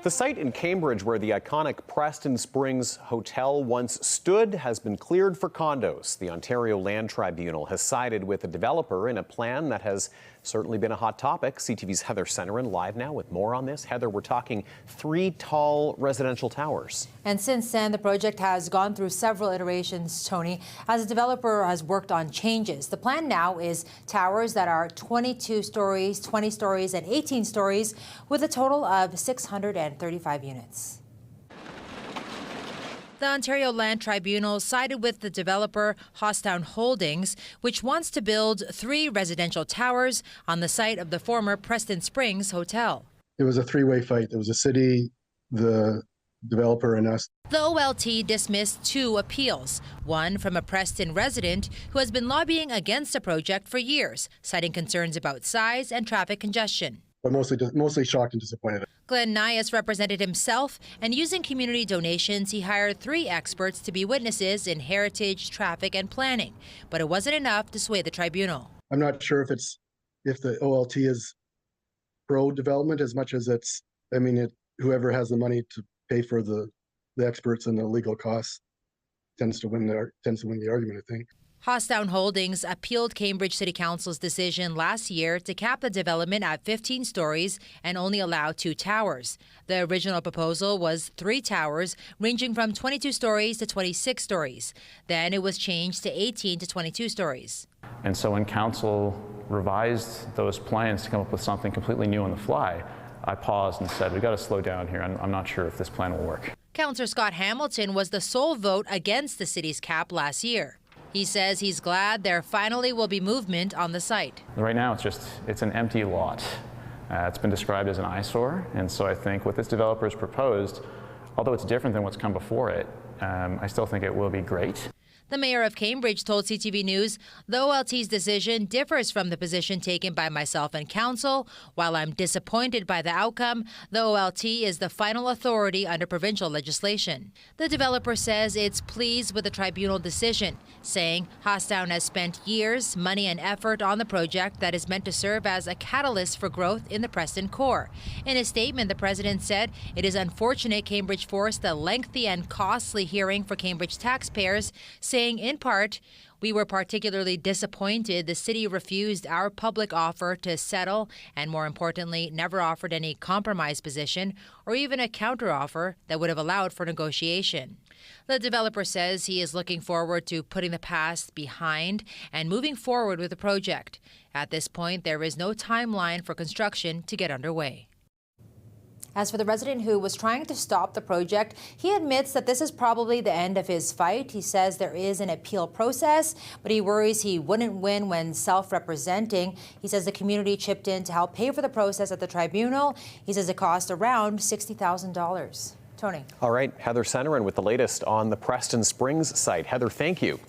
The site in Cambridge where the iconic Preston Springs Hotel once stood has been cleared for condos. The Ontario Land Tribunal has sided with the developer in a plan that has certainly been a hot topic. CTV's Heather Senoran live now with more on this. Heather, we're talking 3 tall residential towers. And since then, the project has gone through several iterations, Tony, as the developer has worked on changes. The plan now is towers that are 22 stories, 20 stories, and 18 stories, with a total of 635 units. The Ontario Land Tribunal sided with the developer Hosstown Holdings, which wants to build 3 residential towers on the site of the former Preston Springs Hotel. It was a 3-way fight. There was the city, the developer, and us. The OLT dismissed 2 appeals, one from a Preston resident who has been lobbying against the project for years, citing concerns about size and traffic congestion. But mostly shocked and disappointed. Glenn Nias represented himself, and using community donations, he hired 3 experts to be witnesses in heritage, traffic, and planning. But it wasn't enough to sway the tribunal. I'm not sure if the OLT is pro-development as much as whoever has the money to pay for the experts and the legal costs tends to win the argument, I think. Hosstown Holdings appealed Cambridge City Council's decision last year to cap the development at 15 stories and only allow 2 towers. The original proposal was 3 towers ranging from 22 stories to 26 stories. Then it was changed to 18 to 22 stories. And so when council revised those plans to come up with something completely new on the fly, I paused and said, we got to slow down here. I'm not sure if this plan will work. Councillor Scott Hamilton was the sole vote against the city's cap last year. He says he's glad there finally will be movement on the site. Right now, it's an empty lot. It's been described as an eyesore, and so I think what this developer has proposed, although it's different than what's come before it, I still think it will be great. The mayor of Cambridge told CTV News the OLT's decision differs from the position taken by myself and council. While I'm disappointed by the outcome, the OLT is the final authority under provincial legislation. The developer says it's pleased with the tribunal decision, saying Hosstown has spent years, money, and effort on the project that is meant to serve as a catalyst for growth in the Preston core. In a statement, the president said it is unfortunate Cambridge forced a lengthy and costly hearing for Cambridge taxpayers, saying in part, we were particularly disappointed the city refused our public offer to settle and, more importantly, never offered any compromise position or even a counteroffer that would have allowed for negotiation. The developer says he is looking forward to putting the past behind and moving forward with the project. At this point, there is no timeline for construction to get underway. As for the resident who was trying to stop the project, he admits that this is probably the end of his fight. He says there is an appeal process, but he worries he wouldn't win when self-representing. He says the community chipped in to help pay for the process at the tribunal. He says it cost around $60,000. Tony. All right, Heather Senoran with the latest on the Preston Springs site. Heather, thank you.